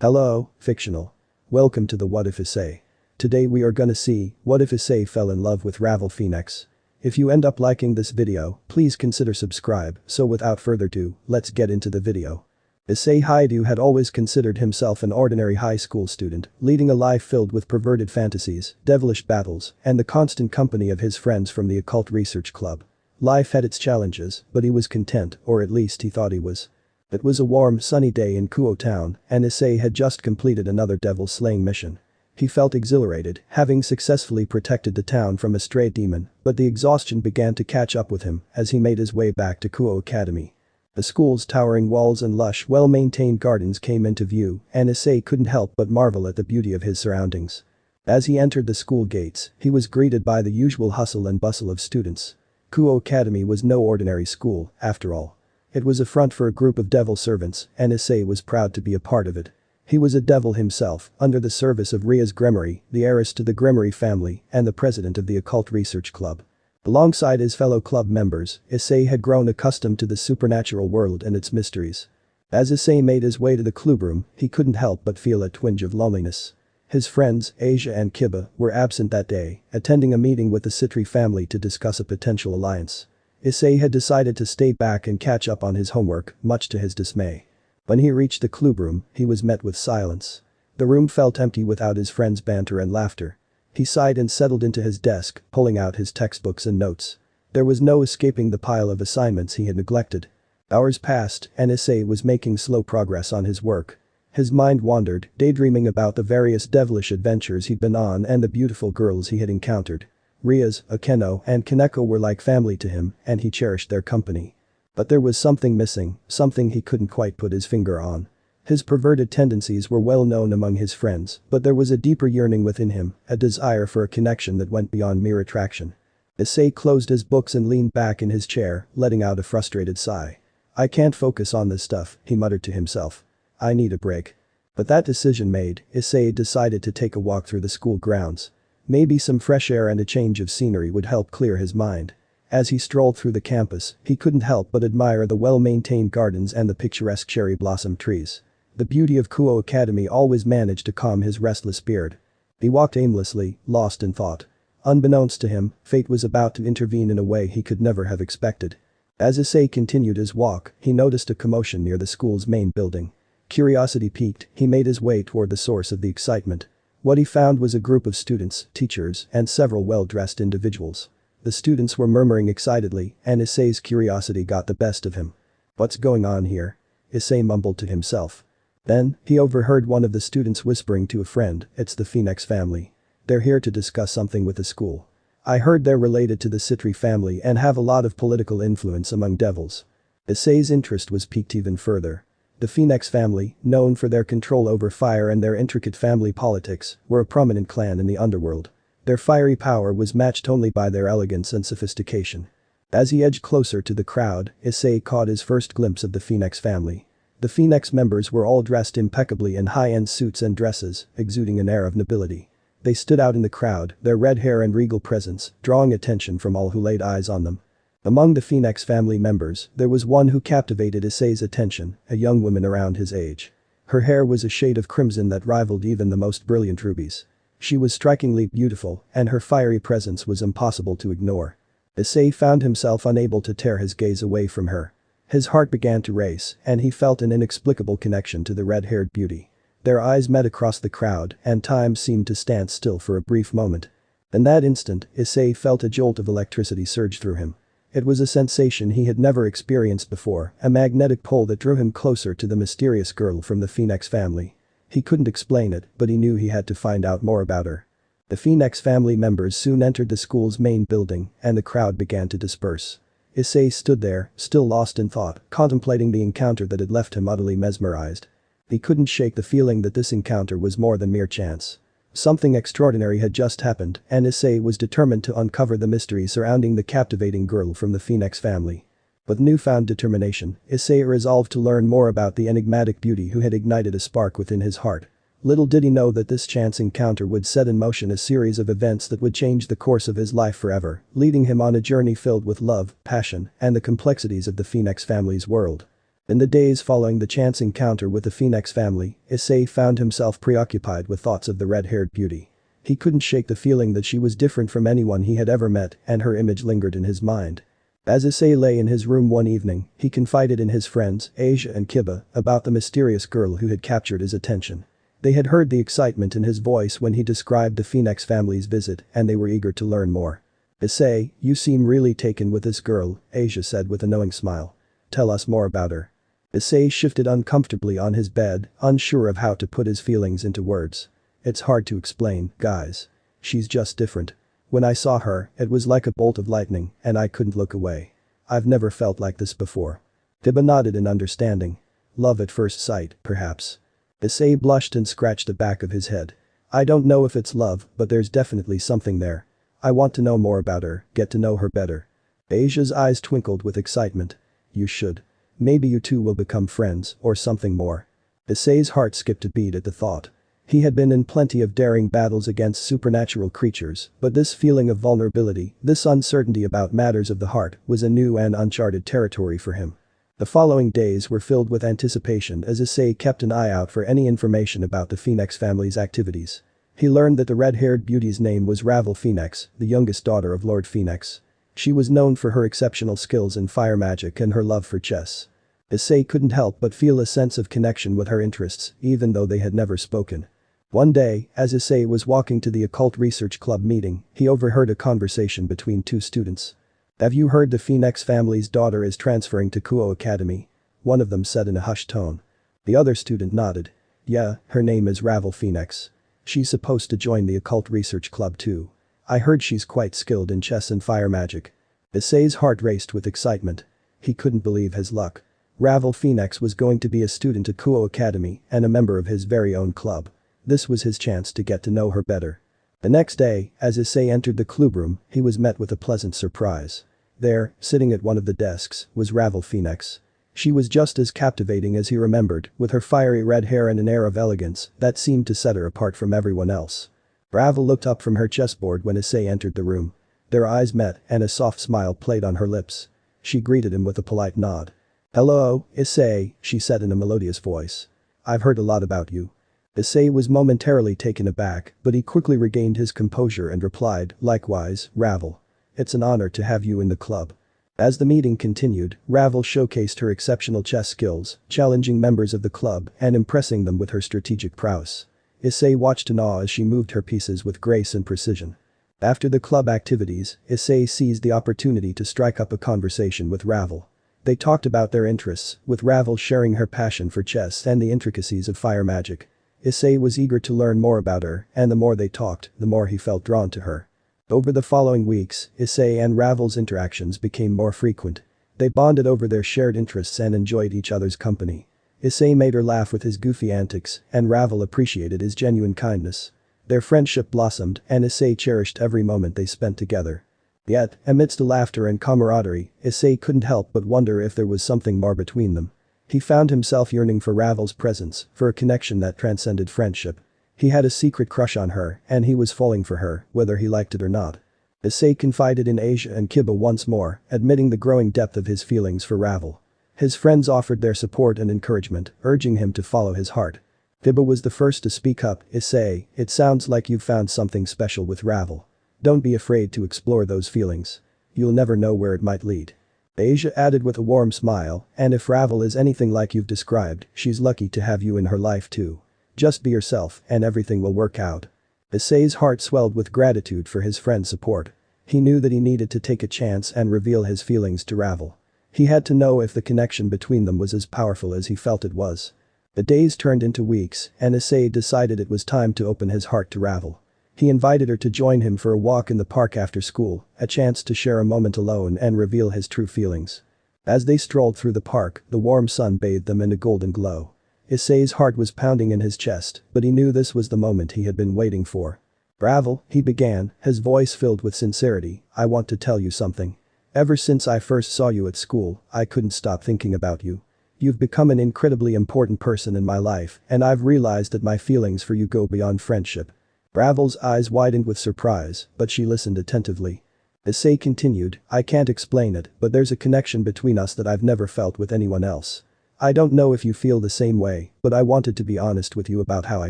Hello, fictional. Welcome to the What If Essay. Today we are gonna see, what if Issei fell in love with Ravel Phenex? If you end up liking this video, please consider subscribe, so without further ado, let's get into the video. Issei Hyoudou had always considered himself an ordinary high school student, leading a life filled with perverted fantasies, devilish battles, and the constant company of his friends from the occult research club. Life had its challenges, but he was content, or at least he thought he was. It was a warm, sunny day in Hyoudou town, and Issei had just completed another devil-slaying mission. He felt exhilarated, having successfully protected the town from a stray demon, but the exhaustion began to catch up with him as he made his way back to Hyoudou Academy. The school's towering walls and lush, well-maintained gardens came into view, and Issei couldn't help but marvel at the beauty of his surroundings. As he entered the school gates, he was greeted by the usual hustle and bustle of students. Hyoudou Academy was no ordinary school, after all. It was a front for a group of devil servants, and Issei was proud to be a part of it. He was a devil himself, under the service of Ria's Grimoire, the heiress to the Grimoire family, and the president of the occult research club. Alongside his fellow club members, Issei had grown accustomed to the supernatural world and its mysteries. As Issei made his way to the clubroom, he couldn't help but feel a twinge of loneliness. His friends, Asia and Kiba, were absent that day, attending a meeting with the Citri family to discuss a potential alliance. Issei had decided to stay back and catch up on his homework, much to his dismay. When he reached the clubroom, he was met with silence. The room felt empty without his friends' banter and laughter. He sighed and settled into his desk, pulling out his textbooks and notes. There was no escaping the pile of assignments he had neglected. Hours passed, and Issei was making slow progress on his work. His mind wandered, daydreaming about the various devilish adventures he'd been on and the beautiful girls he had encountered. Ria's, Akeno, and Kaneko were like family to him, and he cherished their company. But there was something missing, something he couldn't quite put his finger on. His perverted tendencies were well known among his friends, but there was a deeper yearning within him, a desire for a connection that went beyond mere attraction. Issei closed his books and leaned back in his chair, letting out a frustrated sigh. "I can't focus on this stuff," he muttered to himself. "I need a break." But that decision made, Issei decided to take a walk through the school grounds. Maybe some fresh air and a change of scenery would help clear his mind. As he strolled through the campus, he couldn't help but admire the well-maintained gardens and the picturesque cherry blossom trees. The beauty of Hyoudou Academy always managed to calm his restless spirit. He walked aimlessly, lost in thought. Unbeknownst to him, fate was about to intervene in a way he could never have expected. As Issei continued his walk, he noticed a commotion near the school's main building. Curiosity piqued, he made his way toward the source of the excitement. What he found was a group of students, teachers, and several well-dressed individuals. The students were murmuring excitedly, and Issei's curiosity got the best of him. "What's going on here?" Issei mumbled to himself. Then, he overheard one of the students whispering to a friend, "It's the Phenex family. They're here to discuss something with the school. I heard they're related to the Citri family and have a lot of political influence among devils." Issei's interest was piqued even further. The Phenex family, known for their control over fire and their intricate family politics, were a prominent clan in the underworld. Their fiery power was matched only by their elegance and sophistication. As he edged closer to the crowd, Issei caught his first glimpse of the Phenex family. The Phenex members were all dressed impeccably in high-end suits and dresses, exuding an air of nobility. They stood out in the crowd, their red hair and regal presence, drawing attention from all who laid eyes on them. Among the Phenex family members, there was one who captivated Issei's attention, a young woman around his age. Her hair was a shade of crimson that rivaled even the most brilliant rubies. She was strikingly beautiful, and her fiery presence was impossible to ignore. Issei found himself unable to tear his gaze away from her. His heart began to race, and he felt an inexplicable connection to the red-haired beauty. Their eyes met across the crowd, and time seemed to stand still for a brief moment. In that instant, Issei felt a jolt of electricity surge through him. It was a sensation he had never experienced before, a magnetic pull that drew him closer to the mysterious girl from the Phenex family. He couldn't explain it, but he knew he had to find out more about her. The Phenex family members soon entered the school's main building, and the crowd began to disperse. Issei stood there, still lost in thought, contemplating the encounter that had left him utterly mesmerized. He couldn't shake the feeling that this encounter was more than mere chance. Something extraordinary had just happened, and Issei was determined to uncover the mystery surrounding the captivating girl from the Phenex family. With newfound determination, Issei resolved to learn more about the enigmatic beauty who had ignited a spark within his heart. Little did he know that this chance encounter would set in motion a series of events that would change the course of his life forever, leading him on a journey filled with love, passion, and the complexities of the Phenex family's world. In the days following the chance encounter with the Phenex family, Issei found himself preoccupied with thoughts of the red-haired beauty. He couldn't shake the feeling that she was different from anyone he had ever met, and her image lingered in his mind. As Issei lay in his room one evening, he confided in his friends, Asia and Kiba, about the mysterious girl who had captured his attention. They had heard the excitement in his voice when he described the Phenex family's visit, and they were eager to learn more. "Issei, you seem really taken with this girl," Asia said with a knowing smile. "Tell us more about her." Issei shifted uncomfortably on his bed, unsure of how to put his feelings into words. "It's hard to explain, guys. She's just different. When I saw her, it was like a bolt of lightning, and I couldn't look away. I've never felt like this before." Kiba nodded in understanding. "Love at first sight, perhaps." Issei blushed and scratched the back of his head. "I don't know if it's love, but there's definitely something there. I want to know more about her, get to know her better." Asia's eyes twinkled with excitement. "You should. Maybe you two will become friends, or something more." Issei's heart skipped a beat at the thought. He had been in plenty of daring battles against supernatural creatures, but this feeling of vulnerability, this uncertainty about matters of the heart, was a new and uncharted territory for him. The following days were filled with anticipation as Issei kept an eye out for any information about the Phenex family's activities. He learned that the red-haired beauty's name was Ravel Phenex, the youngest daughter of Lord Phenex. She was known for her exceptional skills in fire magic and her love for chess. Issei couldn't help but feel a sense of connection with her interests, even though they had never spoken. One day, as Issei was walking to the occult research club meeting, he overheard a conversation between two students. "Have you heard the Phenex family's daughter is transferring to Kuo Academy?" one of them said in a hushed tone. The other student nodded. "Yeah, her name is Ravel Phenex. She's supposed to join the occult research club too. I heard she's quite skilled in chess and fire magic." Issei's heart raced with excitement. He couldn't believe his luck. Ravel Phenex was going to be a student at Kuo Academy and a member of his very own club. This was his chance to get to know her better. The next day, as Issei entered the clubroom, he was met with a pleasant surprise. There, sitting at one of the desks, was Ravel Phenex. She was just as captivating as he remembered, with her fiery red hair and an air of elegance that seemed to set her apart from everyone else. Ravel looked up from her chessboard when Issei entered the room. Their eyes met and a soft smile played on her lips. She greeted him with a polite nod. "Hello, Issei," she said in a melodious voice. "I've heard a lot about you." Issei was momentarily taken aback, but he quickly regained his composure and replied, "Likewise, Ravel. It's an honor to have you in the club." As the meeting continued, Ravel showcased her exceptional chess skills, challenging members of the club and impressing them with her strategic prowess. Issei watched in awe as she moved her pieces with grace and precision. After the club activities, Issei seized the opportunity to strike up a conversation with Ravel. They talked about their interests, with Ravel sharing her passion for chess and the intricacies of fire magic. Issei was eager to learn more about her, and the more they talked, the more he felt drawn to her. Over the following weeks, Issei and Ravel's interactions became more frequent. They bonded over their shared interests and enjoyed each other's company. Issei made her laugh with his goofy antics, and Ravel appreciated his genuine kindness. Their friendship blossomed, and Issei cherished every moment they spent together. Yet, amidst the laughter and camaraderie, Issei couldn't help but wonder if there was something more between them. He found himself yearning for Ravel's presence, for a connection that transcended friendship. He had a secret crush on her, and he was falling for her, whether he liked it or not. Issei confided in Asia and Kiba once more, admitting the growing depth of his feelings for Ravel. His friends offered their support and encouragement, urging him to follow his heart. Kiba was the first to speak up. "Issei, it sounds like you've found something special with Ravel. Don't be afraid to explore those feelings. You'll never know where it might lead." Asia added with a warm smile, "And if Ravel is anything like you've described, she's lucky to have you in her life too. Just be yourself and everything will work out." Issei's heart swelled with gratitude for his friend's support. He knew that he needed to take a chance and reveal his feelings to Ravel. He had to know if the connection between them was as powerful as he felt it was. The days turned into weeks, and Issei decided it was time to open his heart to Ravel. He invited her to join him for a walk in the park after school, a chance to share a moment alone and reveal his true feelings. As they strolled through the park, the warm sun bathed them in a golden glow. Issei's heart was pounding in his chest, but he knew this was the moment he had been waiting for. "Ravel," he began, his voice filled with sincerity, "I want to tell you something. Ever since I first saw you at school, I couldn't stop thinking about you. You've become an incredibly important person in my life, and I've realized that my feelings for you go beyond friendship." Ravel's eyes widened with surprise, but she listened attentively. Issei continued, "I can't explain it, but there's a connection between us that I've never felt with anyone else. I don't know if you feel the same way, but I wanted to be honest with you about how I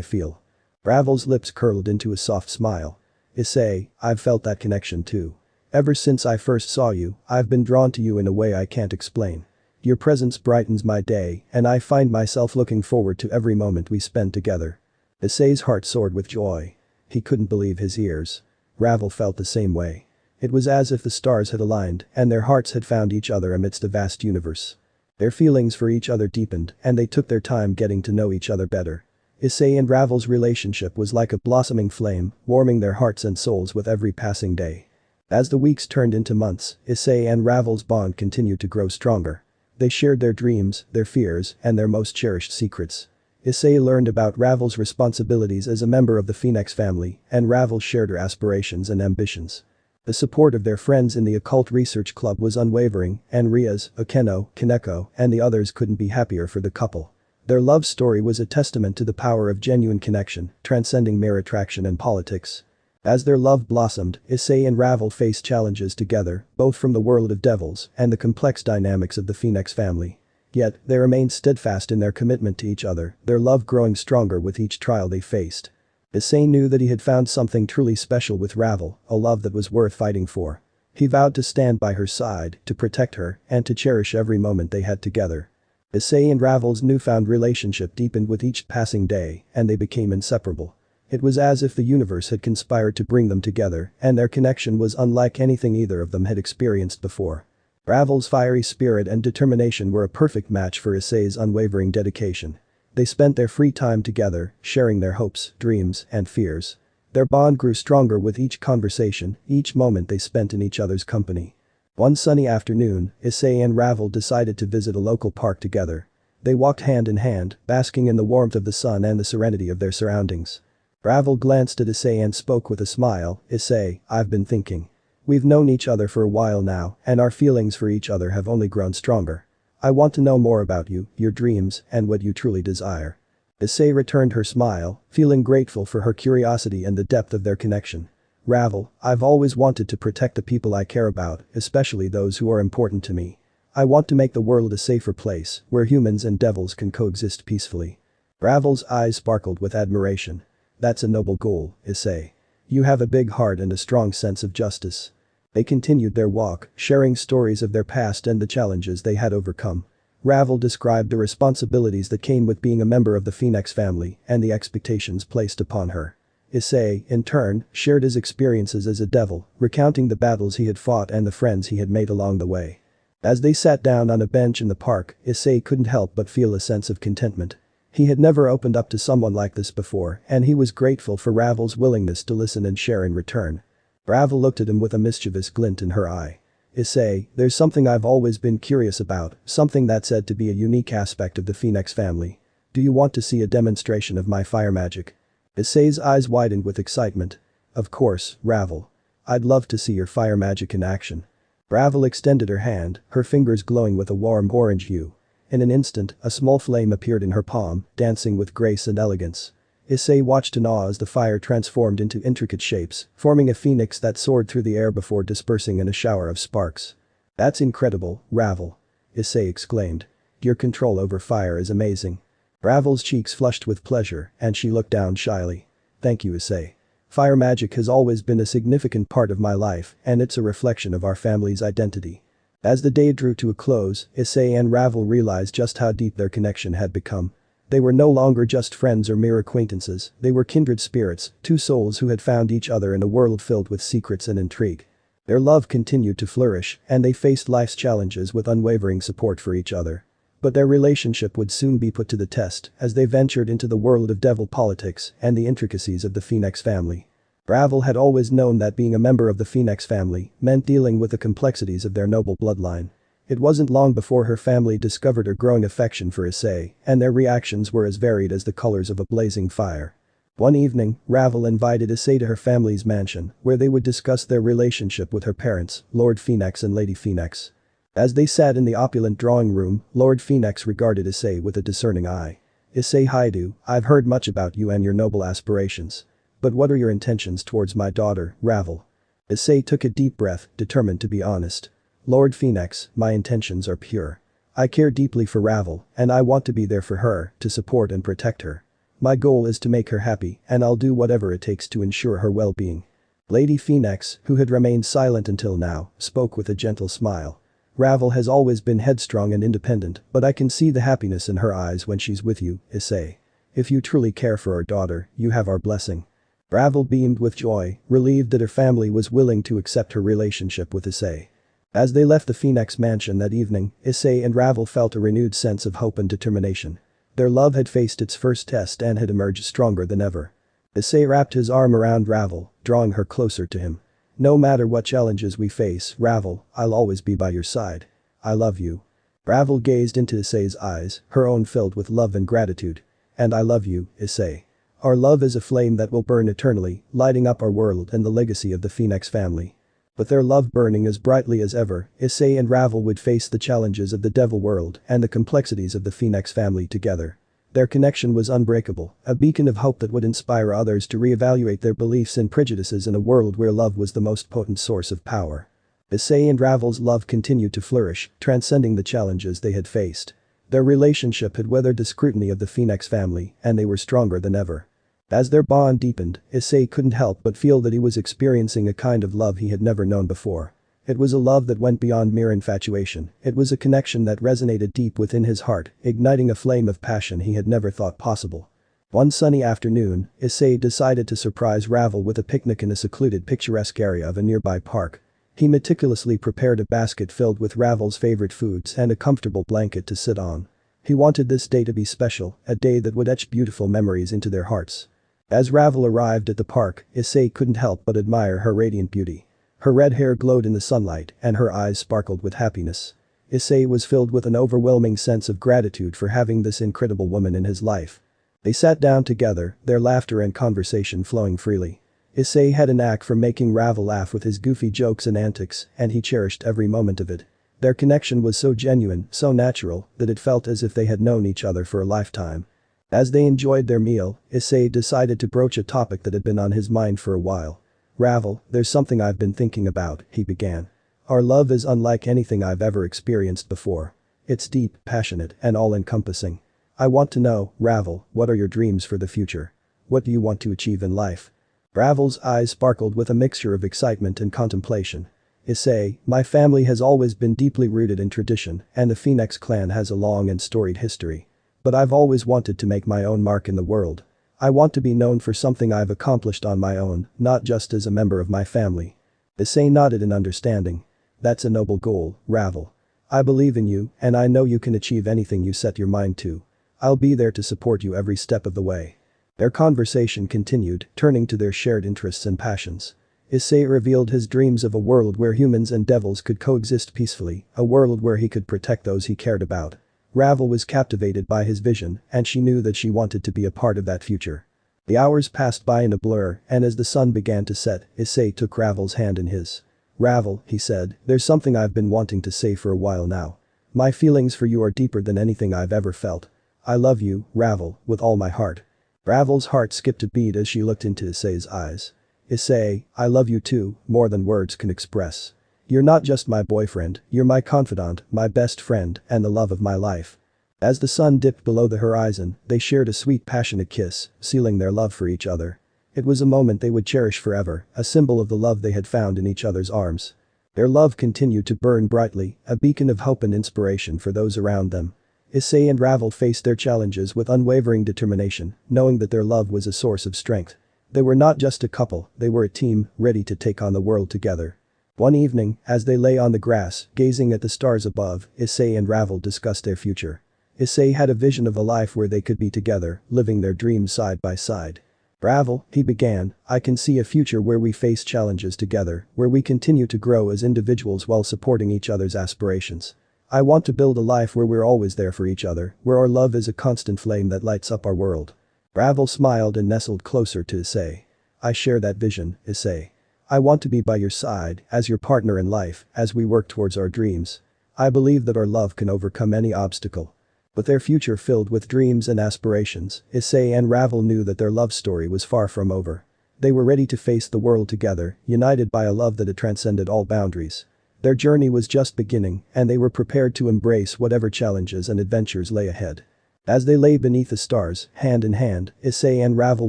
feel. Ravel's lips curled into a soft smile. Issei, I've felt that connection too. Ever since I first saw you, I've been drawn to you in a way I can't explain. Your presence brightens my day, and I find myself looking forward to every moment we spend together. Issei's heart soared with joy. He couldn't believe his ears. Ravel felt the same way. It was as if the stars had aligned and their hearts had found each other amidst a vast universe. Their feelings for each other deepened and they took their time getting to know each other better. Issei and Ravel's relationship was like a blossoming flame, warming their hearts and souls with every passing day. As the weeks turned into months, Issei and Ravel's bond continued to grow stronger. They shared their dreams, their fears, and their most cherished secrets. Issei learned about Ravel's responsibilities as a member of the Phenex family, and Ravel shared her aspirations and ambitions. The support of their friends in the occult research club was unwavering, and Rias, Okeno, Kaneko, and the others couldn't be happier for the couple. Their love story was a testament to the power of genuine connection, transcending mere attraction and politics. As their love blossomed, Issei and Ravel faced challenges together, both from the world of devils and the complex dynamics of the Phenex family. Yet, they remained steadfast in their commitment to each other, their love growing stronger with each trial they faced. Issei knew that he had found something truly special with Ravel, a love that was worth fighting for. He vowed to stand by her side, to protect her, and to cherish every moment they had together. Issei and Ravel's newfound relationship deepened with each passing day, and they became inseparable. It was as if the universe had conspired to bring them together, and their connection was unlike anything either of them had experienced before. Ravel's fiery spirit and determination were a perfect match for Issei's unwavering dedication. They spent their free time together, sharing their hopes, dreams, and fears. Their bond grew stronger with each conversation, each moment they spent in each other's company. One sunny afternoon, Issei and Ravel decided to visit a local park together. They walked hand in hand, basking in the warmth of the sun and the serenity of their surroundings. Ravel glanced at Issei and spoke with a smile, "Issei, I've been thinking. We've known each other for a while now, and our feelings for each other have only grown stronger. I want to know more about you, your dreams, and what you truly desire." Issei returned her smile, feeling grateful for her curiosity and the depth of their connection. "Ravel, I've always wanted to protect the people I care about, especially those who are important to me. I want to make the world a safer place, where humans and devils can coexist peacefully." Ravel's eyes sparkled with admiration. "That's a noble goal, Issei. You have a big heart and a strong sense of justice." They continued their walk, sharing stories of their past and the challenges they had overcome. Ravel described the responsibilities that came with being a member of the Phenex family and the expectations placed upon her. Issei, in turn, shared his experiences as a devil, recounting the battles he had fought and the friends he had made along the way. As they sat down on a bench in the park, Issei couldn't help but feel a sense of contentment. He had never opened up to someone like this before, and he was grateful for Ravel's willingness to listen and share in return. Ravel looked at him with a mischievous glint in her eye. "Issei, there's something I've always been curious about, something that's said to be a unique aspect of the Phenex family. Do you want to see a demonstration of my fire magic?" Issei's eyes widened with excitement. "Of course, Ravel. I'd love to see your fire magic in action." Ravel extended her hand, her fingers glowing with a warm orange hue. In an instant, a small flame appeared in her palm, dancing with grace and elegance. Issei watched in awe as the fire transformed into intricate shapes, forming a phoenix that soared through the air before dispersing in a shower of sparks. "That's incredible, Ravel," Issei exclaimed. "Your control over fire is amazing." Ravel's cheeks flushed with pleasure, and she looked down shyly. "Thank you, Issei. Fire magic has always been a significant part of my life, and it's a reflection of our family's identity." As the day drew to a close, Issei and Ravel realized just how deep their connection had become. They were no longer just friends or mere acquaintances, they were kindred spirits, two souls who had found each other in a world filled with secrets and intrigue. Their love continued to flourish, and they faced life's challenges with unwavering support for each other. But their relationship would soon be put to the test as they ventured into the world of devil politics and the intricacies of the Phenex family. Ravel had always known that being a member of the Phenex family meant dealing with the complexities of their noble bloodline. It wasn't long before her family discovered her growing affection for Issei, and their reactions were as varied as the colors of a blazing fire. One evening, Ravel invited Issei to her family's mansion, where they would discuss their relationship with her parents, Lord Phenex and Lady Phenex. As they sat in the opulent drawing room, Lord Phenex regarded Issei with a discerning eye. "Issei Hyoudou, I've heard much about you and your noble aspirations. But what are your intentions towards my daughter, Ravel?" Issei took a deep breath, determined to be honest. "Lord Phenex, my intentions are pure. I care deeply for Ravel, and I want to be there for her, to support and protect her. My goal is to make her happy, and I'll do whatever it takes to ensure her well-being." Lady Phenex, who had remained silent until now, spoke with a gentle smile. "Ravel has always been headstrong and independent, but I can see the happiness in her eyes when she's with you, Issei. If you truly care for our daughter, you have our blessing." Ravel beamed with joy, relieved that her family was willing to accept her relationship with Issei. As they left the Phoenix mansion that evening, Issei and Ravel felt a renewed sense of hope and determination. Their love had faced its first test and had emerged stronger than ever. Issei wrapped his arm around Ravel, drawing her closer to him. "No matter what challenges we face, Ravel, I'll always be by your side. I love you." Ravel gazed into Issei's eyes, her own filled with love and gratitude. "And I love you, Issei. Our love is a flame that will burn eternally, lighting up our world and the legacy of the Phoenix family." With their love burning as brightly as ever, Issei and Ravel would face the challenges of the devil world and the complexities of the Phoenix family together. Their connection was unbreakable, a beacon of hope that would inspire others to reevaluate their beliefs and prejudices in a world where love was the most potent source of power. Issei and Ravel's love continued to flourish, transcending the challenges they had faced. Their relationship had weathered the scrutiny of the Phoenix family, and they were stronger than ever. As their bond deepened, Issei couldn't help but feel that he was experiencing a kind of love he had never known before. It was a love that went beyond mere infatuation, it was a connection that resonated deep within his heart, igniting a flame of passion he had never thought possible. One sunny afternoon, Issei decided to surprise Ravel with a picnic in a secluded picturesque area of a nearby park. He meticulously prepared a basket filled with Ravel's favorite foods and a comfortable blanket to sit on. He wanted this day to be special, a day that would etch beautiful memories into their hearts. As Ravel arrived at the park, Issei couldn't help but admire her radiant beauty. Her red hair glowed in the sunlight and her eyes sparkled with happiness. Issei was filled with an overwhelming sense of gratitude for having this incredible woman in his life. They sat down together, their laughter and conversation flowing freely. Issei had a knack for making Ravel laugh with his goofy jokes and antics, and he cherished every moment of it. Their connection was so genuine, so natural, that it felt as if they had known each other for a lifetime. As they enjoyed their meal, Issei decided to broach a topic that had been on his mind for a while. "Ravel, there's something I've been thinking about," he began. "Our love is unlike anything I've ever experienced before. It's deep, passionate, and all-encompassing. I want to know, Ravel, what are your dreams for the future? What do you want to achieve in life?" Ravel's eyes sparkled with a mixture of excitement and contemplation. "Issei, my family has always been deeply rooted in tradition, and the Phoenix clan has a long and storied history. But I've always wanted to make my own mark in the world. I want to be known for something I've accomplished on my own, not just as a member of my family." Issei nodded in understanding. "That's a noble goal, Ravel. I believe in you, and I know you can achieve anything you set your mind to. I'll be there to support you every step of the way." Their conversation continued, turning to their shared interests and passions. Issei revealed his dreams of a world where humans and devils could coexist peacefully, a world where he could protect those he cared about. Ravel was captivated by his vision, and she knew that she wanted to be a part of that future. The hours passed by in a blur, and as the sun began to set, Issei took Ravel's hand in his. "Ravel," he said, "there's something I've been wanting to say for a while now. My feelings for you are deeper than anything I've ever felt. I love you, Ravel, with all my heart." Ravel's heart skipped a beat as she looked into Issei's eyes. "Issei, I love you too, more than words can express. You're not just my boyfriend, you're my confidant, my best friend, and the love of my life." As the sun dipped below the horizon, they shared a sweet passionate kiss, sealing their love for each other. It was a moment they would cherish forever, a symbol of the love they had found in each other's arms. Their love continued to burn brightly, a beacon of hope and inspiration for those around them. Issei and Ravel faced their challenges with unwavering determination, knowing that their love was a source of strength. They were not just a couple, they were a team, ready to take on the world together. One evening, as they lay on the grass, gazing at the stars above, Issei and Ravel discussed their future. Issei had a vision of a life where they could be together, living their dreams side by side. "Ravel," he began, "I can see a future where we face challenges together, where we continue to grow as individuals while supporting each other's aspirations. I want to build a life where we're always there for each other, where our love is a constant flame that lights up our world." Ravel smiled and nestled closer to Issei. "I share that vision, Issei. I want to be by your side, as your partner in life, as we work towards our dreams. I believe that our love can overcome any obstacle." With their future filled with dreams and aspirations, Issei and Ravel knew that their love story was far from over. They were ready to face the world together, united by a love that had transcended all boundaries. Their journey was just beginning, and they were prepared to embrace whatever challenges and adventures lay ahead. As they lay beneath the stars, hand in hand, Issei and Ravel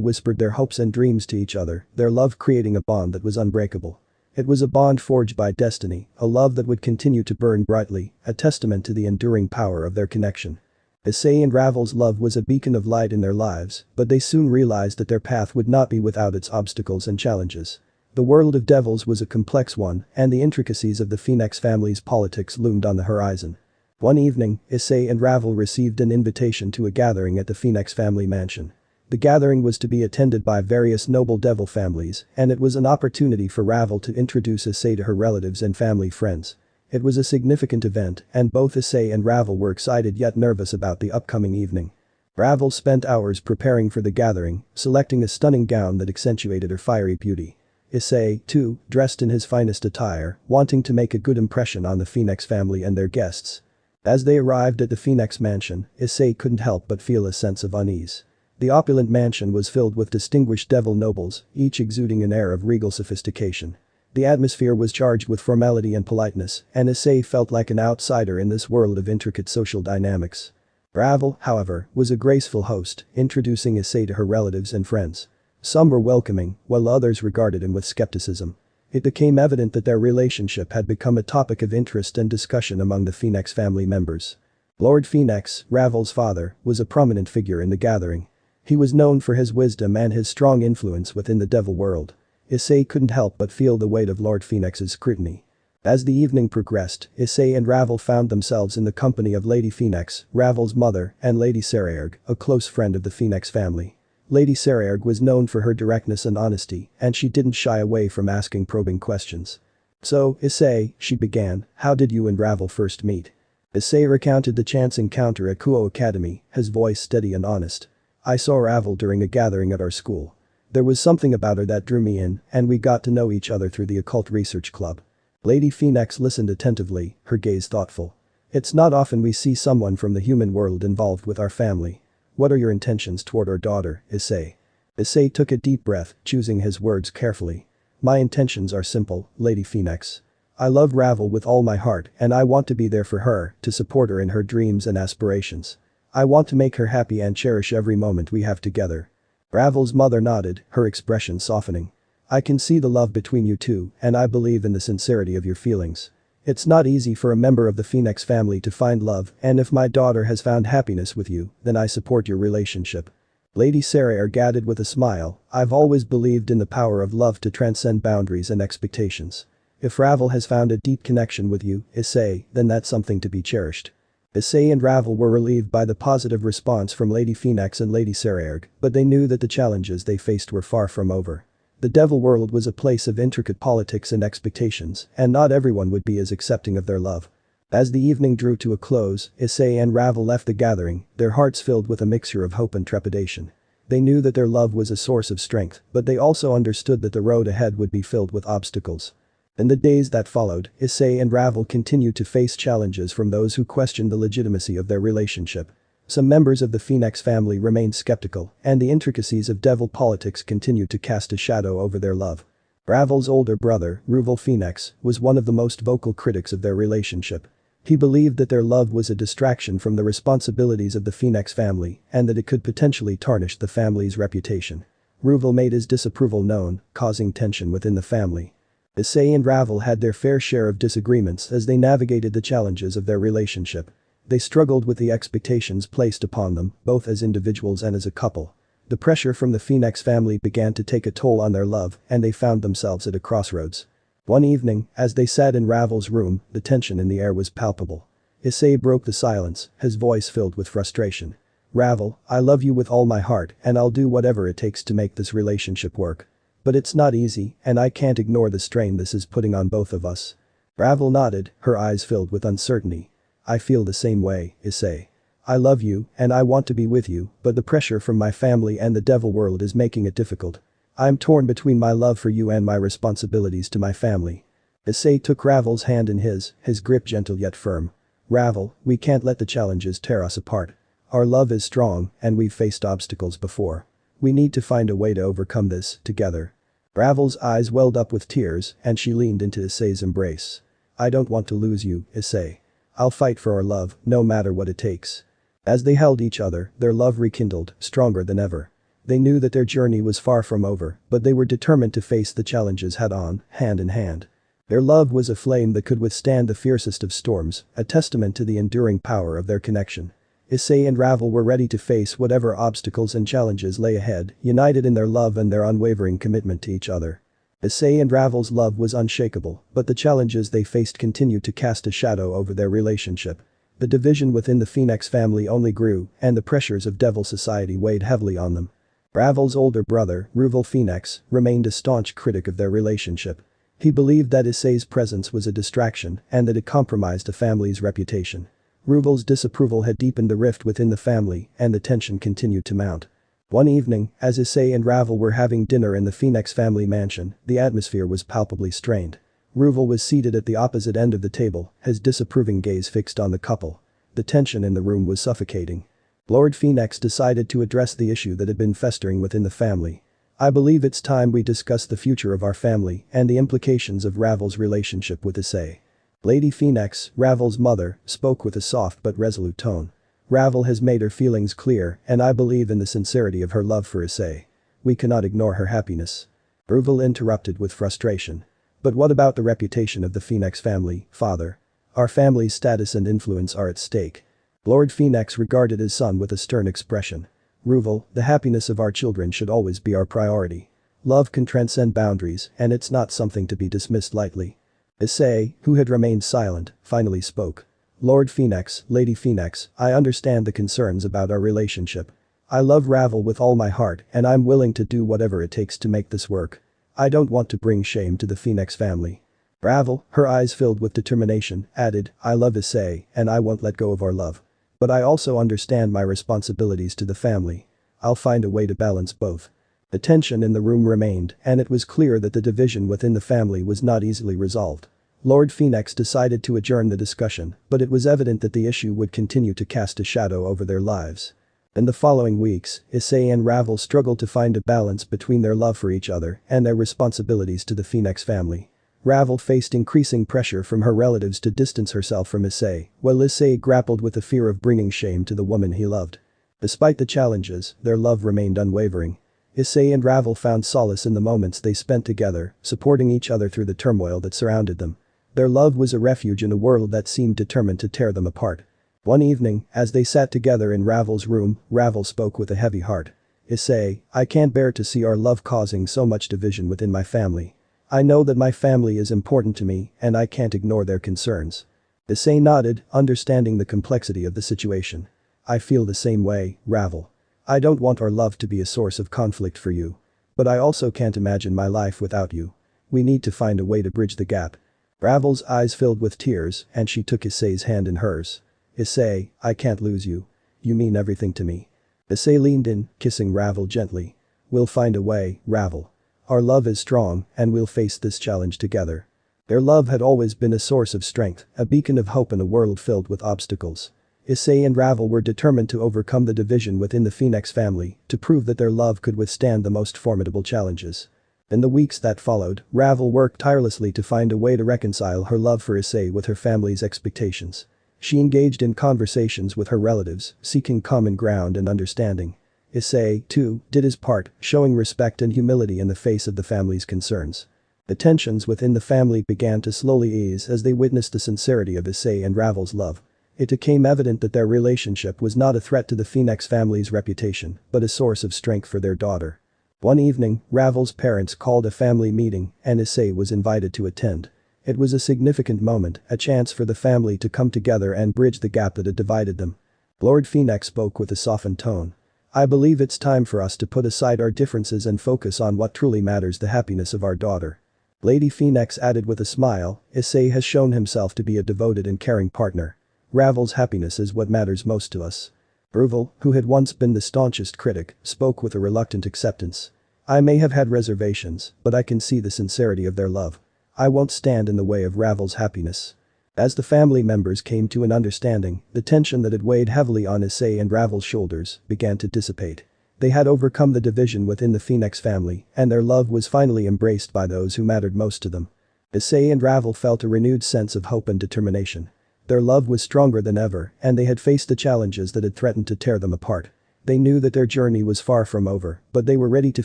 whispered their hopes and dreams to each other, their love creating a bond that was unbreakable. It was a bond forged by destiny, a love that would continue to burn brightly, a testament to the enduring power of their connection. Issei and Ravel's love was a beacon of light in their lives, but they soon realized that their path would not be without its obstacles and challenges. The world of devils was a complex one, and the intricacies of the Phenex family's politics loomed on the horizon. One evening, Issei and Ravel received an invitation to a gathering at the Phenex family mansion. The gathering was to be attended by various noble devil families, and it was an opportunity for Ravel to introduce Issei to her relatives and family friends. It was a significant event, and both Issei and Ravel were excited yet nervous about the upcoming evening. Ravel spent hours preparing for the gathering, selecting a stunning gown that accentuated her fiery beauty. Issei, too, dressed in his finest attire, wanting to make a good impression on the Phenex family and their guests. As they arrived at the Phenex mansion, Issei couldn't help but feel a sense of unease. The opulent mansion was filled with distinguished devil nobles, each exuding an air of regal sophistication. The atmosphere was charged with formality and politeness, and Issei felt like an outsider in this world of intricate social dynamics. Ravel, however, was a graceful host, introducing Issei to her relatives and friends. Some were welcoming, while others regarded him with skepticism. It became evident that their relationship had become a topic of interest and discussion among the Phenex family members. Lord Phenex, Ravel's father, was a prominent figure in the gathering. He was known for his wisdom and his strong influence within the devil world. Issei couldn't help but feel the weight of Lord Phenex's scrutiny. As the evening progressed, Issei and Ravel found themselves in the company of Lady Phenex, Ravel's mother, and Lady Saraerg, a close friend of the Phenex family. Lady Saraerg was known for her directness and honesty, and she didn't shy away from asking probing questions. "So, Issei," she began, "how did you and Ravel first meet?" Issei recounted the chance encounter at Kuo Academy, his voice steady and honest. "I saw Ravel during a gathering at our school. There was something about her that drew me in, and we got to know each other through the occult research club." Lady Phenex listened attentively, her gaze thoughtful. "It's not often we see someone from the human world involved with our family. What are your intentions toward our daughter, Issei?" Issei took a deep breath, choosing his words carefully. "My intentions are simple, Lady Phenex. I love Ravel with all my heart, and I want to be there for her, to support her in her dreams and aspirations. I want to make her happy and cherish every moment we have together." Ravel's mother nodded, her expression softening. "I can see the love between you two, and I believe in the sincerity of your feelings. It's not easy for a member of the Phenex family to find love, and if my daughter has found happiness with you, then I support your relationship." Lady Saraerg added with a smile, "I've always believed in the power of love to transcend boundaries and expectations. If Ravel has found a deep connection with you, Issei, then that's something to be cherished." Issei and Ravel were relieved by the positive response from Lady Phenex and Lady Saraerg, but they knew that the challenges they faced were far from over. The devil world was a place of intricate politics and expectations, and not everyone would be as accepting of their love. As the evening drew to a close, Issei and Ravel left the gathering, their hearts filled with a mixture of hope and trepidation. They knew that their love was a source of strength, but they also understood that the road ahead would be filled with obstacles. In the days that followed, Issei and Ravel continued to face challenges from those who questioned the legitimacy of their relationship. Some members of the Phenex family remained skeptical, and the intricacies of devil politics continued to cast a shadow over their love. Ravel's older brother, Ravel Phenex, was one of the most vocal critics of their relationship. He believed that their love was a distraction from the responsibilities of the Phenex family and that it could potentially tarnish the family's reputation. Ravel made his disapproval known, causing tension within the family. Issei and Ravel had their fair share of disagreements as they navigated the challenges of their relationship. They struggled with the expectations placed upon them, both as individuals and as a couple. The pressure from the Phenex family began to take a toll on their love, and they found themselves at a crossroads. One evening, as they sat in Ravel's room, the tension in the air was palpable. Issei broke the silence, his voice filled with frustration. "Ravel, I love you with all my heart, and I'll do whatever it takes to make this relationship work. But it's not easy, and I can't ignore the strain this is putting on both of us." Ravel nodded, her eyes filled with uncertainty. "I feel the same way, Issei. I love you, and I want to be with you, but the pressure from my family and the devil world is making it difficult. I'm torn between my love for you and my responsibilities to my family." Issei took Ravel's hand in his grip gentle yet firm. "Ravel, we can't let the challenges tear us apart. Our love is strong, and we've faced obstacles before. We need to find a way to overcome this, together." Ravel's eyes welled up with tears, and she leaned into Issei's embrace. I don't want to lose you, Issei. I'll fight for our love, no matter what it takes. As they held each other, their love rekindled, stronger than ever. They knew that their journey was far from over, but they were determined to face the challenges head-on, hand in hand. Their love was a flame that could withstand the fiercest of storms, a testament to the enduring power of their connection. Issei and Ravel were ready to face whatever obstacles and challenges lay ahead, united in their love and their unwavering commitment to each other. Issei and Ravel's love was unshakable, but the challenges they faced continued to cast a shadow over their relationship. The division within the Phenex family only grew, and the pressures of Devil Society weighed heavily on them. Ravel's older brother, Ravel Phenex, remained a staunch critic of their relationship. He believed that Issei's presence was a distraction and that it compromised the family's reputation. Ravel's disapproval had deepened the rift within the family, and the tension continued to mount. One evening, as Issei and Ravel were having dinner in the Phenex family mansion, the atmosphere was palpably strained. Ravel was seated at the opposite end of the table, his disapproving gaze fixed on the couple. The tension in the room was suffocating. Lord Phenex decided to address the issue that had been festering within the family. I believe it's time we discuss the future of our family and the implications of Ravel's relationship with Issei. Lady Phenex, Ravel's mother, spoke with a soft but resolute tone. Ravel has made her feelings clear, and I believe in the sincerity of her love for Issei. We cannot ignore her happiness. Ravel interrupted with frustration. But what about the reputation of the Phenex family, father? Our family's status and influence are at stake. Lord Phenex regarded his son with a stern expression. Ravel, the happiness of our children should always be our priority. Love can transcend boundaries, and it's not something to be dismissed lightly. Issei, who had remained silent, finally spoke. Lord Phenex, Lady Phenex, I understand the concerns about our relationship. I love Ravel with all my heart, and I'm willing to do whatever it takes to make this work. I don't want to bring shame to the Phenex family. Ravel, her eyes filled with determination, added, I love Issei, and I won't let go of our love. But I also understand my responsibilities to the family. I'll find a way to balance both. The tension in the room remained, and it was clear that the division within the family was not easily resolved. Lord Phenex decided to adjourn the discussion, but it was evident that the issue would continue to cast a shadow over their lives. In the following weeks, Issei and Ravel struggled to find a balance between their love for each other and their responsibilities to the Phenex family. Ravel faced increasing pressure from her relatives to distance herself from Issei, while Issei grappled with the fear of bringing shame to the woman he loved. Despite the challenges, their love remained unwavering. Issei and Ravel found solace in the moments they spent together, supporting each other through the turmoil that surrounded them. Their love was a refuge in a world that seemed determined to tear them apart. One evening, as they sat together in Ravel's room, Ravel spoke with a heavy heart. Issei, I can't bear to see our love causing so much division within my family. I know that my family is important to me, and I can't ignore their concerns. Issei nodded, understanding the complexity of the situation. I feel the same way, Ravel. I don't want our love to be a source of conflict for you. But I also can't imagine my life without you. We need to find a way to bridge the gap. Ravel's eyes filled with tears, and she took Issei's hand in hers. Issei, I can't lose you. You mean everything to me. Issei leaned in, kissing Ravel gently. We'll find a way, Ravel. Our love is strong, and we'll face this challenge together. Their love had always been a source of strength, a beacon of hope in a world filled with obstacles. Issei and Ravel were determined to overcome the division within the Phenex family, to prove that their love could withstand the most formidable challenges. In the weeks that followed, Ravel worked tirelessly to find a way to reconcile her love for Issei with her family's expectations. She engaged in conversations with her relatives, seeking common ground and understanding. Issei, too, did his part, showing respect and humility in the face of the family's concerns. The tensions within the family began to slowly ease as they witnessed the sincerity of Issei and Ravel's love. It became evident that their relationship was not a threat to the Phenex family's reputation, but a source of strength for their daughter. One evening, Ravel's parents called a family meeting, and Issei was invited to attend. It was a significant moment, a chance for the family to come together and bridge the gap that had divided them. Lord Phenex spoke with a softened tone. I believe it's time for us to put aside our differences and focus on what truly matters, the happiness of our daughter. Lady Phenex added with a smile, Issei has shown himself to be a devoted and caring partner. Ravel's happiness is what matters most to us. Ravel, who had once been the staunchest critic, spoke with a reluctant acceptance. I may have had reservations, but I can see the sincerity of their love. I won't stand in the way of Ravel's happiness. As the family members came to an understanding, the tension that had weighed heavily on Issei and Ravel's shoulders began to dissipate. They had overcome the division within the Phenex family, and their love was finally embraced by those who mattered most to them. Issei and Ravel felt a renewed sense of hope and determination. Their love was stronger than ever, and they had faced the challenges that had threatened to tear them apart. They knew that their journey was far from over, but they were ready to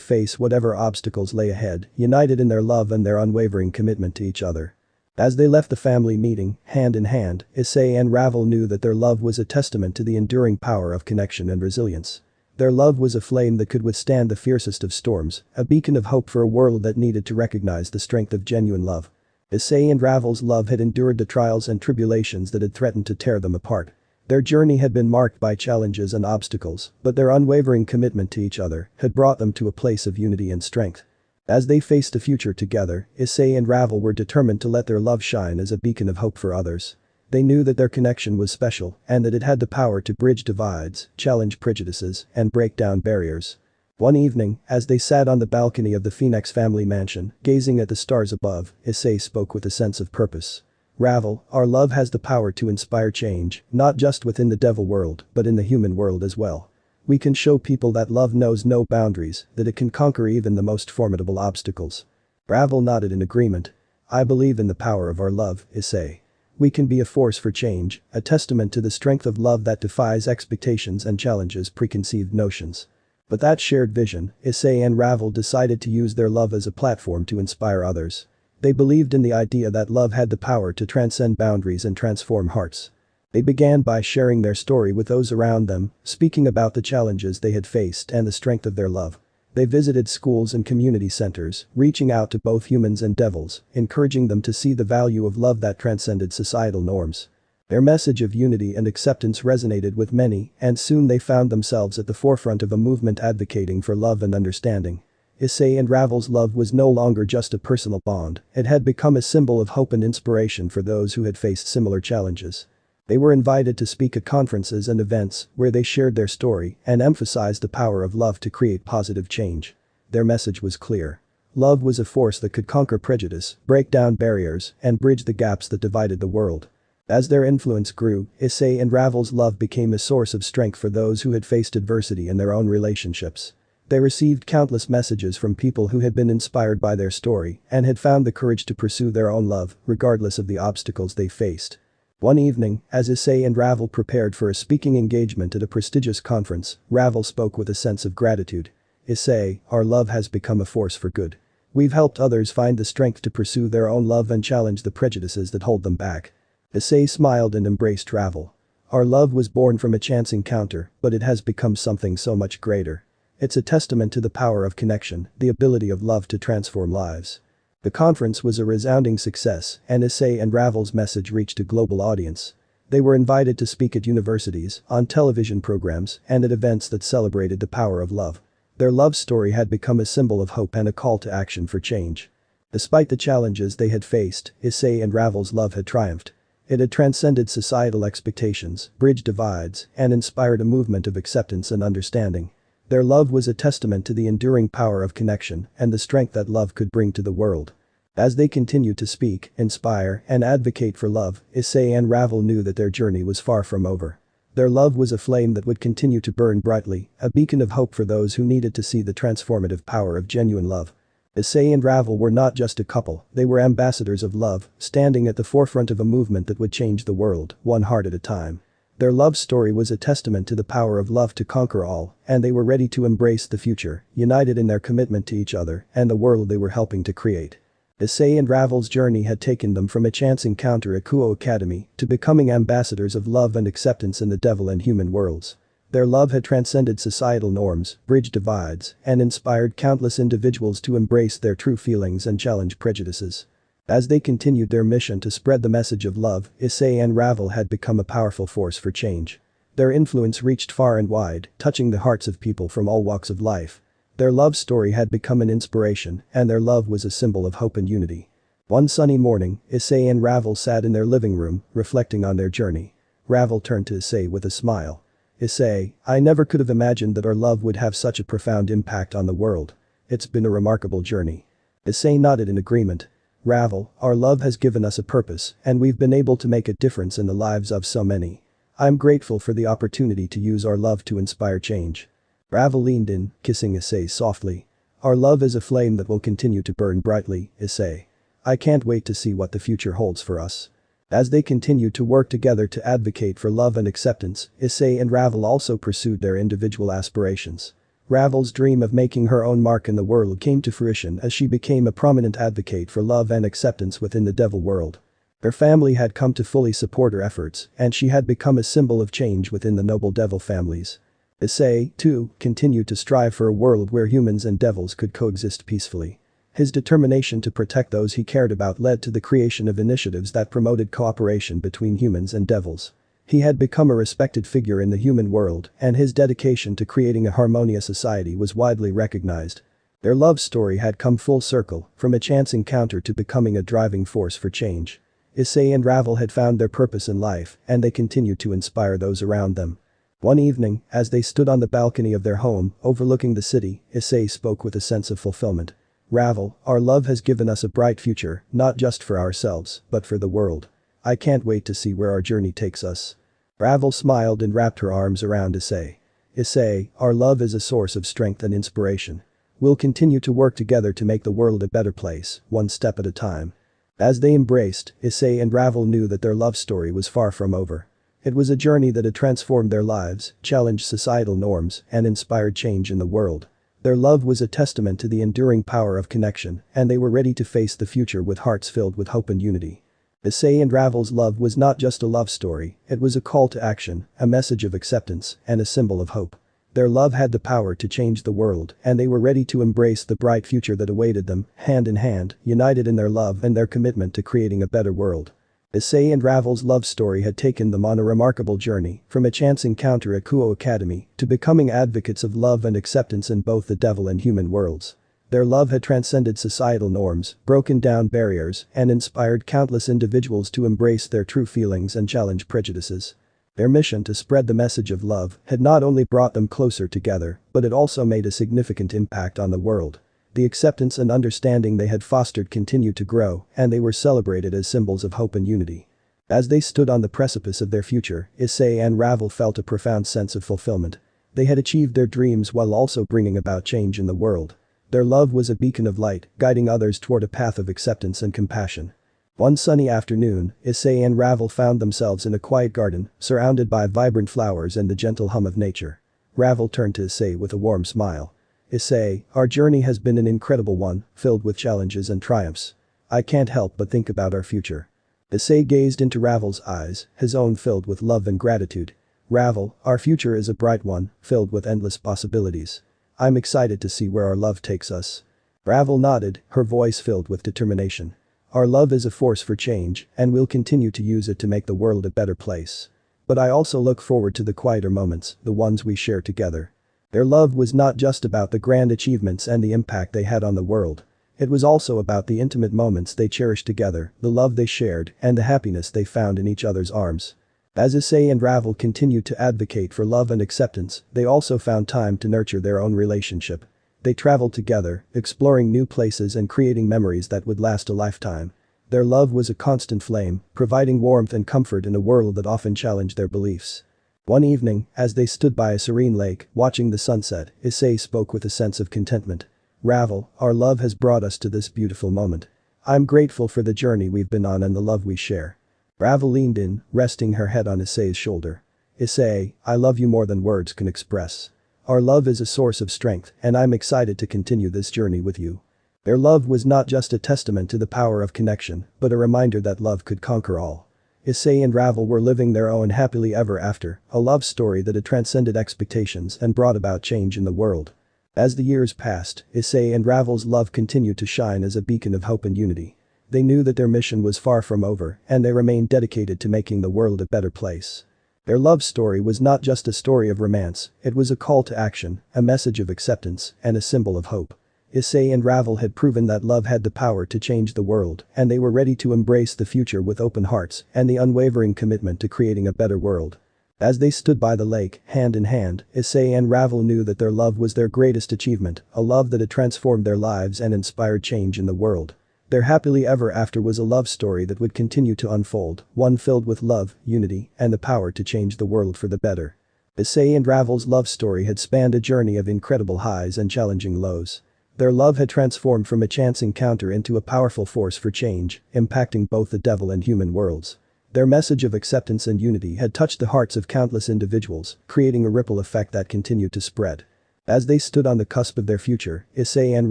face whatever obstacles lay ahead, united in their love and their unwavering commitment to each other. As they left the family meeting, hand in hand, Issei and Ravel knew that their love was a testament to the enduring power of connection and resilience. Their love was a flame that could withstand the fiercest of storms, a beacon of hope for a world that needed to recognize the strength of genuine love. Issei and Ravel's love had endured the trials and tribulations that had threatened to tear them apart. Their journey had been marked by challenges and obstacles, but their unwavering commitment to each other had brought them to a place of unity and strength. As they faced the future together, Issei and Ravel were determined to let their love shine as a beacon of hope for others. They knew that their connection was special and that it had the power to bridge divides, challenge prejudices, and break down barriers. One evening, as they sat on the balcony of the Phenex family mansion, gazing at the stars above, Issei spoke with a sense of purpose. Ravel, our love has the power to inspire change, not just within the devil world, but in the human world as well. We can show people that love knows no boundaries, that it can conquer even the most formidable obstacles. Ravel nodded in agreement. I believe in the power of our love, Issei. We can be a force for change, a testament to the strength of love that defies expectations and challenges preconceived notions. But that shared vision, Issei and Ravel decided to use their love as a platform to inspire others. They believed in the idea that love had the power to transcend boundaries and transform hearts. They began by sharing their story with those around them, speaking about the challenges they had faced and the strength of their love. They visited schools and community centers, reaching out to both humans and devils, encouraging them to see the value of love that transcended societal norms. Their message of unity and acceptance resonated with many, and soon they found themselves at the forefront of a movement advocating for love and understanding. Issei and Ravel's love was no longer just a personal bond, it had become a symbol of hope and inspiration for those who had faced similar challenges. They were invited to speak at conferences and events where they shared their story and emphasized the power of love to create positive change. Their message was clear. Love was a force that could conquer prejudice, break down barriers, and bridge the gaps that divided the world. As their influence grew, Issei and Ravel's love became a source of strength for those who had faced adversity in their own relationships. They received countless messages from people who had been inspired by their story and had found the courage to pursue their own love, regardless of the obstacles they faced. One evening, as Issei and Ravel prepared for a speaking engagement at a prestigious conference, Ravel spoke with a sense of gratitude. Issei, our love has become a force for good. We've helped others find the strength to pursue their own love and challenge the prejudices that hold them back. Issei smiled and embraced Ravel. Our love was born from a chance encounter, but it has become something so much greater. It's a testament to the power of connection, the ability of love to transform lives. The conference was a resounding success, and Issei and Ravel's message reached a global audience. They were invited to speak at universities, on television programs, and at events that celebrated the power of love. Their love story had become a symbol of hope and a call to action for change. Despite the challenges they had faced, Issei and Ravel's love had triumphed. It had transcended societal expectations, bridged divides, and inspired a movement of acceptance and understanding. Their love was a testament to the enduring power of connection and the strength that love could bring to the world. As they continued to speak, inspire, and advocate for love, Issei and Ravel knew that their journey was far from over. Their love was a flame that would continue to burn brightly, a beacon of hope for those who needed to see the transformative power of genuine love. Issei and Ravel were not just a couple, they were ambassadors of love, standing at the forefront of a movement that would change the world, one heart at a time. Their love story was a testament to the power of love to conquer all, and they were ready to embrace the future, united in their commitment to each other and the world they were helping to create. Issei and Ravel's journey had taken them from a chance encounter at Kuo Academy to becoming ambassadors of love and acceptance in the devil and human worlds. Their love had transcended societal norms, bridged divides, and inspired countless individuals to embrace their true feelings and challenge prejudices. As they continued their mission to spread the message of love, Issei and Ravel had become a powerful force for change. Their influence reached far and wide, touching the hearts of people from all walks of life. Their love story had become an inspiration, and their love was a symbol of hope and unity. One sunny morning, Issei and Ravel sat in their living room, reflecting on their journey. Ravel turned to Issei with a smile. Issei, I never could have imagined that our love would have such a profound impact on the world. It's been a remarkable journey. Issei nodded in agreement. Ravel, our love has given us a purpose, and we've been able to make a difference in the lives of so many. I'm grateful for the opportunity to use our love to inspire change. Ravel leaned in, kissing Issei softly. Our love is a flame that will continue to burn brightly, Issei. I can't wait to see what the future holds for us. As they continued to work together to advocate for love and acceptance, Issei and Ravel also pursued their individual aspirations. Ravel's dream of making her own mark in the world came to fruition as she became a prominent advocate for love and acceptance within the devil world. Her family had come to fully support her efforts, and she had become a symbol of change within the noble devil families. Issei, too, continued to strive for a world where humans and devils could coexist peacefully. His determination to protect those he cared about led to the creation of initiatives that promoted cooperation between humans and devils. He had become a respected figure in the human world, and his dedication to creating a harmonious society was widely recognized. Their love story had come full circle, from a chance encounter to becoming a driving force for change. Issei and Ravel had found their purpose in life, and they continued to inspire those around them. One evening, as they stood on the balcony of their home, overlooking the city, Issei spoke with a sense of fulfillment. Ravel, our love has given us a bright future, not just for ourselves, but for the world. I can't wait to see where our journey takes us. Ravel smiled and wrapped her arms around Issei. Issei, our love is a source of strength and inspiration. We'll continue to work together to make the world a better place, one step at a time. As they embraced, Issei and Ravel knew that their love story was far from over. It was a journey that had transformed their lives, challenged societal norms, and inspired change in the world. Their love was a testament to the enduring power of connection, and they were ready to face the future with hearts filled with hope and unity. Issei and Ravel's love was not just a love story, it was a call to action, a message of acceptance, and a symbol of hope. Their love had the power to change the world, and they were ready to embrace the bright future that awaited them, hand in hand, united in their love and their commitment to creating a better world. Issei and Ravel's love story had taken them on a remarkable journey, from a chance encounter at Kuo Academy to becoming advocates of love and acceptance in both the devil and human worlds. Their love had transcended societal norms, broken down barriers, and inspired countless individuals to embrace their true feelings and challenge prejudices. Their mission to spread the message of love had not only brought them closer together, but it also made a significant impact on the world. The acceptance and understanding they had fostered continued to grow, and they were celebrated as symbols of hope and unity. As they stood on the precipice of their future, Issei and Ravel felt a profound sense of fulfillment. They had achieved their dreams while also bringing about change in the world. Their love was a beacon of light, guiding others toward a path of acceptance and compassion. One sunny afternoon, Issei and Ravel found themselves in a quiet garden, surrounded by vibrant flowers and the gentle hum of nature. Ravel turned to Issei with a warm smile. Issei, our journey has been an incredible one, filled with challenges and triumphs. I can't help but think about our future. Issei gazed into Ravel's eyes, his own filled with love and gratitude. Ravel, our future is a bright one, filled with endless possibilities. I'm excited to see where our love takes us. Ravel nodded, her voice filled with determination. Our love is a force for change, and we'll continue to use it to make the world a better place. But I also look forward to the quieter moments, the ones we share together. Their love was not just about the grand achievements and the impact they had on the world. It was also about the intimate moments they cherished together, the love they shared, and the happiness they found in each other's arms. As Issei and Ravel continued to advocate for love and acceptance, they also found time to nurture their own relationship. They traveled together, exploring new places and creating memories that would last a lifetime. Their love was a constant flame, providing warmth and comfort in a world that often challenged their beliefs. One evening, as they stood by a serene lake, watching the sunset, Issei spoke with a sense of contentment. Ravel, our love has brought us to this beautiful moment. I'm grateful for the journey we've been on and the love we share. Ravel leaned in, resting her head on Issei's shoulder. Issei, I love you more than words can express. Our love is a source of strength, and I'm excited to continue this journey with you. Their love was not just a testament to the power of connection, but a reminder that love could conquer all. Issei and Ravel were living their own happily ever after, a love story that had transcended expectations and brought about change in the world. As the years passed, Issei and Ravel's love continued to shine as a beacon of hope and unity. They knew that their mission was far from over, and they remained dedicated to making the world a better place. Their love story was not just a story of romance, it was a call to action, a message of acceptance, and a symbol of hope. Issei and Ravel had proven that love had the power to change the world, and they were ready to embrace the future with open hearts and the unwavering commitment to creating a better world. As they stood by the lake, hand in hand, Issei and Ravel knew that their love was their greatest achievement, a love that had transformed their lives and inspired change in the world. Their happily ever after was a love story that would continue to unfold, one filled with love, unity, and the power to change the world for the better. Issei and Ravel's love story had spanned a journey of incredible highs and challenging lows. Their love had transformed from a chance encounter into a powerful force for change, impacting both the devil and human worlds. Their message of acceptance and unity had touched the hearts of countless individuals, creating a ripple effect that continued to spread. As they stood on the cusp of their future, Issei and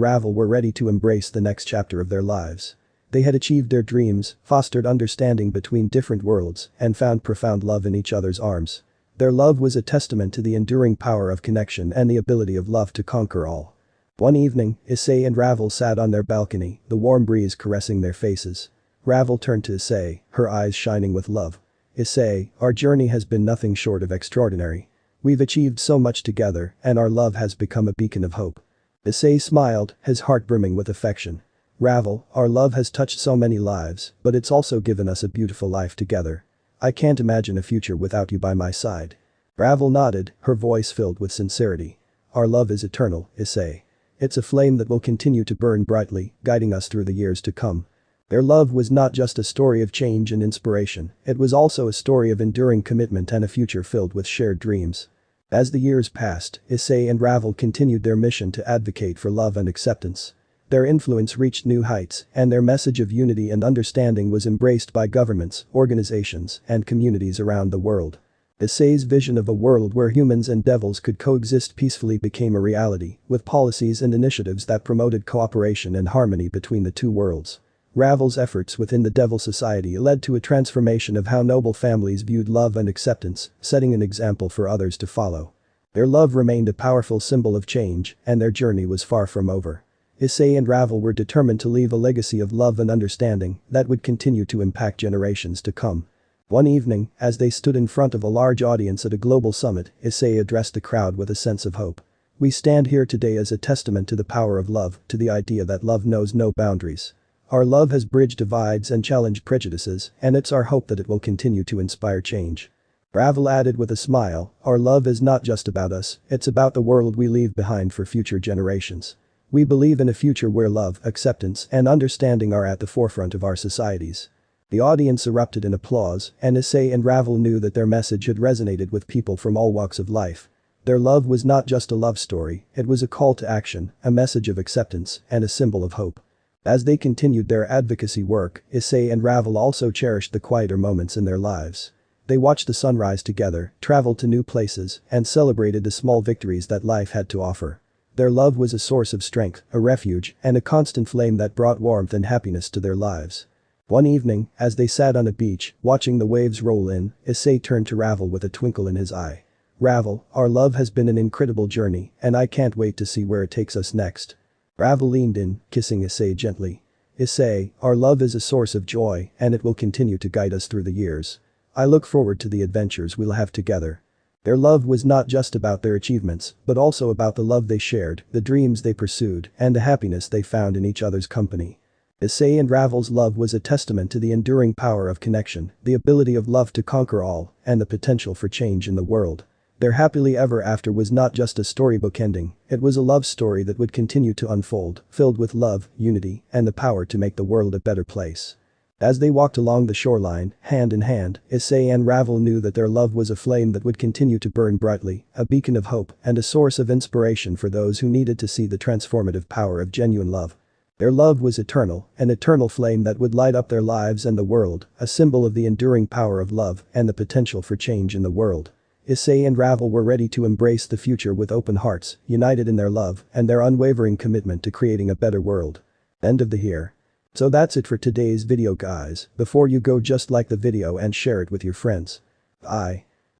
Ravel were ready to embrace the next chapter of their lives. They had achieved their dreams, fostered understanding between different worlds, and found profound love in each other's arms. Their love was a testament to the enduring power of connection and the ability of love to conquer all. One evening, Issei and Ravel sat on their balcony, the warm breeze caressing their faces. Ravel turned to Issei, her eyes shining with love. "Issei, our journey has been nothing short of extraordinary. We've achieved so much together, and our love has become a beacon of hope." Issei smiled, his heart brimming with affection. "Ravel, our love has touched so many lives, but it's also given us a beautiful life together. I can't imagine a future without you by my side." Ravel nodded, her voice filled with sincerity. "Our love is eternal, Issei. It's a flame that will continue to burn brightly, guiding us through the years to come." Their love was not just a story of change and inspiration, it was also a story of enduring commitment and a future filled with shared dreams. As the years passed, Issei and Ravel continued their mission to advocate for love and acceptance. Their influence reached new heights, and their message of unity and understanding was embraced by governments, organizations, and communities around the world. Issei's vision of a world where humans and devils could coexist peacefully became a reality, with policies and initiatives that promoted cooperation and harmony between the two worlds. Ravel's efforts within the Devil Society led to a transformation of how noble families viewed love and acceptance, setting an example for others to follow. Their love remained a powerful symbol of change, and their journey was far from over. Issei and Ravel were determined to leave a legacy of love and understanding that would continue to impact generations to come. One evening, as they stood in front of a large audience at a global summit, Issei addressed the crowd with a sense of hope. "We stand here today as a testament to the power of love, to the idea that love knows no boundaries. Our love has bridged divides and challenged prejudices, and it's our hope that it will continue to inspire change." Ravel added with a smile, "Our love is not just about us, it's about the world we leave behind for future generations. We believe in a future where love, acceptance, and understanding are at the forefront of our societies." The audience erupted in applause, and Issei and Ravel knew that their message had resonated with people from all walks of life. Their love was not just a love story, it was a call to action, a message of acceptance, and a symbol of hope. As they continued their advocacy work, Issei and Ravel also cherished the quieter moments in their lives. They watched the sunrise together, traveled to new places, and celebrated the small victories that life had to offer. Their love was a source of strength, a refuge, and a constant flame that brought warmth and happiness to their lives. One evening, as they sat on a beach, watching the waves roll in, Issei turned to Ravel with a twinkle in his eye. "Ravel, our love has been an incredible journey, and I can't wait to see where it takes us next." Ravel leaned in, kissing Issei gently. "Issei, our love is a source of joy, and it will continue to guide us through the years. I look forward to the adventures we'll have together." Their love was not just about their achievements, but also about the love they shared, the dreams they pursued, and the happiness they found in each other's company. Issei and Ravel's love was a testament to the enduring power of connection, the ability of love to conquer all, and the potential for change in the world. Their happily ever after was not just a storybook ending, it was a love story that would continue to unfold, filled with love, unity, and the power to make the world a better place. As they walked along the shoreline, hand in hand, Issei and Ravel knew that their love was a flame that would continue to burn brightly, a beacon of hope, and a source of inspiration for those who needed to see the transformative power of genuine love. Their love was eternal, an eternal flame that would light up their lives and the world, a symbol of the enduring power of love and the potential for change in the world. Issei and Ravel were ready to embrace the future with open hearts, united in their love and their unwavering commitment to creating a better world. End of the here. So that's it for today's video guys. Before you go, just like the video and share it with your friends. Bye.